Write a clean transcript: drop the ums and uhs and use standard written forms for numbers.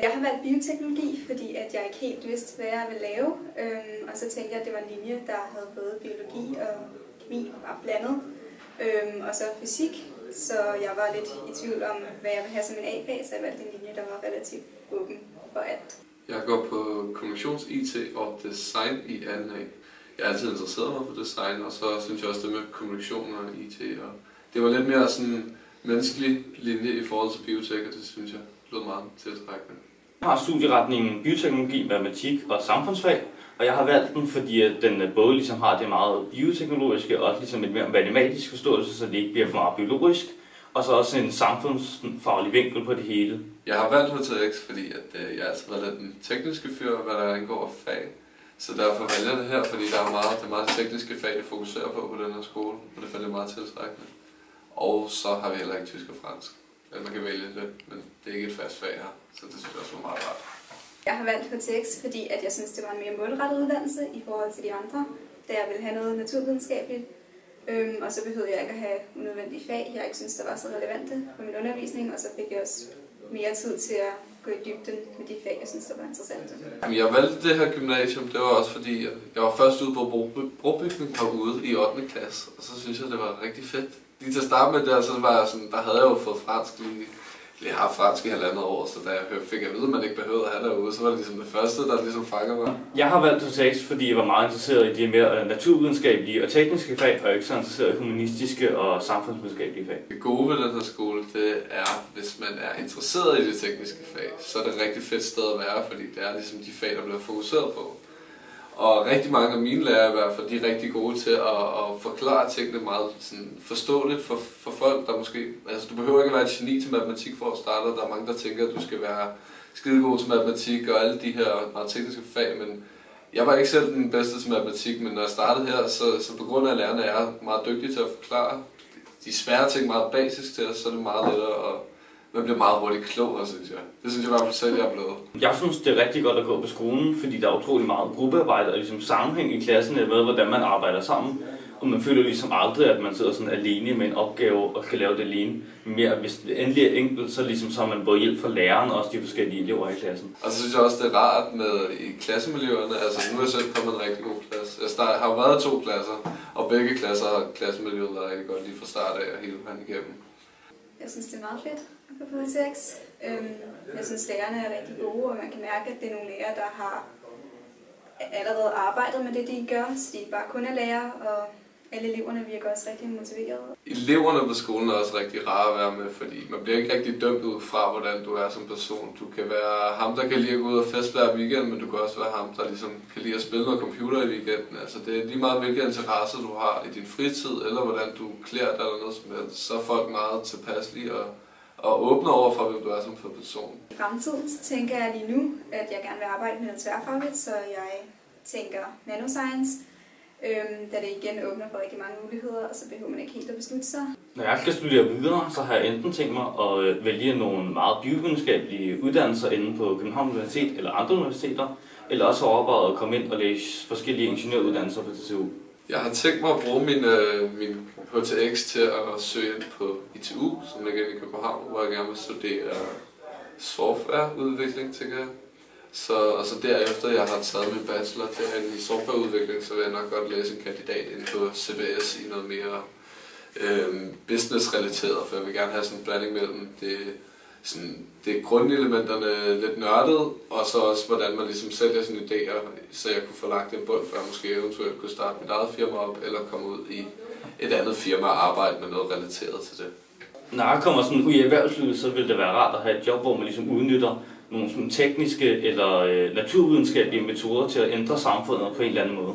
Jeg har valgt bioteknologi, fordi at jeg ikke helt vidste, hvad jeg ville lave. Og så tænkte jeg, at det var en linje, der havde både biologi og kemi var blandet. Og så fysik. Så jeg var lidt i tvivl om, hvad jeg ville have som en A-fag, så jeg valgte en linje, der var relativt åben for alt. Jeg går på kommunikations-IT og design i 2A. Jeg har altid interesseret mig for design, og så synes jeg også det med kommunikation og IT. Og det var lidt mere sådan menneskelig linje i forhold til biotek, og det synes jeg lød meget tiltrækkende. Jeg har studieretningen bioteknologi, matematik og samfundsfag, og jeg har valgt den, fordi at den både ligesom har det meget bioteknologiske og også ligesom et mere matematisk forståelse, så det ikke bliver for meget biologisk, og så også en samfundsfaglig vinkel på det hele. Jeg har valgt HTX, fordi at jeg altid har været den tekniske fyr, hvad der indgår fag. Så derfor vælger jeg det her, fordi der er det meget tekniske fag, det fokuserer på den her skole, og det falder meget tiltrækkende. Og så har vi heller ikke tysk og fransk. Men man kan vælge det, men det er ikke et fast fag her, så det synes jeg også var meget rart. Jeg har valgt HTX, fordi at jeg synes, det var en mere målrettet uddannelse i forhold til de andre, da jeg ville have noget naturvidenskabeligt. Og så behøvede jeg ikke at have unødvendige fag, jeg ikke synes, der var så relevante for min undervisning, og så fik jeg også mere tid til at gå i dybden med de fag, jeg synes, der var interessante. Jeg valgte det her gymnasium, det var også fordi, jeg var først ude på brobygning herude i 8. klasse, og så synes jeg, det var rigtig fedt. Lige til at starte med der, så var jeg sådan, der havde jeg jo fået fransk lige. Jeg har fransk i 1,5 år, så da jeg fik at vide, at man ikke behøvede at have derude, så var det ligesom det første, der ligesom fangede mig. Jeg har valgt HTX, fordi jeg var meget interesseret i de mere naturvidenskabelige og tekniske fag, og ikke så interesseret i humanistiske og samfundsvidenskabelige fag. Det gode ved den her skole, det er, hvis man er interesseret i det tekniske fag, så er det et rigtig fedt sted at være, fordi det er ligesom de fag, der bliver fokuseret på. Og rigtig mange af mine lærere i hvert fald, de er rigtig gode til at forklare tingene meget sådan forståeligt for folk, der måske... Altså, du behøver ikke at være et geni til matematik for at starte, der er mange, der tænker, at du skal være skidegod til matematik og alle de her meget tekniske fag, men jeg var ikke selv den bedste til matematik, men når jeg startede her, så på grund af at lærerne er meget dygtige til at forklare de svære ting meget basisk til os, så er det meget lettere og man bliver meget hurtigt klogere, synes jeg. Det synes jeg i hvert fald selv, jeg er blevet. Jeg synes, det er rigtig godt at gå på skolen, fordi der er utrolig meget gruppearbejde og ligesom sammenhæng i klassen med, hvordan man arbejder sammen. Og man føler ligesom aldrig, at man sidder sådan alene med en opgave og skal lave det alene. Mere hvis det endelig er enkelt, så ligesom så har man både hjælp fra læreren og også de forskellige elever i klassen. Og så synes jeg også, det er rart med i klassemiljøerne. Altså nu er jeg selv kommet en rigtig god klasse. Jeg har jo været 2 klasser, og begge klasser har klassemiljøet været rigtig godt lige fra start af og hele vejen igennem. Jeg synes, det er meget fedt at gå på HTX. Jeg synes, lærerne er rigtig gode, og man kan mærke, at det er nogle lærere, der har allerede arbejdet med det, de gør, så de ikke bare kun er lærere, og alle eleverne virker også rigtig motiverede. Eleverne på skolen er også rigtig rare at være med, fordi man bliver ikke rigtig dømt ud fra, hvordan du er som person. Du kan være ham, der kan lide at gå ud og feste hver weekend, men du kan også være ham, der ligesom kan lide at spille noget computer i weekenden. Altså det er lige meget, hvilke interesser du har i din fritid, eller hvordan du klæder dig eller noget som helst. Så er folk meget tilpasselige og åbne over for, hvem du er som person. I fremtiden så tænker jeg lige nu, at jeg gerne vil arbejde med noget tværfagligt, så jeg tænker nanoscience. Da det igen åbner for rigtig mange muligheder, og så behøver man ikke helt at beslutte sig. Når jeg skal studere videre, så har jeg enten tænkt mig at vælge nogle meget biovidenskabelige uddannelser inde på Københavns Universitet eller andre universiteter, eller også overvejet at komme ind og læse forskellige ingeniøruddannelser på DTU. Jeg har tænkt mig at bruge min HTX til at søge ind på ITU, som ligger inde i København, hvor jeg gerne vil studere softwareudvikling, tænker jeg. Og så derefter, jeg har taget min bachelor derinde i softwareudvikling, så vil jeg nok godt læse en kandidat inde på CBS i noget mere business-relateret, for jeg vil gerne have sådan en blanding mellem det grundelementerne lidt nørdet, og så også hvordan man ligesom sælger sine idéer, så jeg kunne få lagt en bund, for jeg måske eventuelt kunne starte mit eget firma op, eller komme ud i et andet firma og arbejde med noget relateret til det. Når jeg kommer sådan ud i erhvervslivet, så vil det være rart at have et job, hvor man ligesom udnytter nogle sådan tekniske eller naturvidenskabelige metoder til at ændre samfundet på en eller anden måde.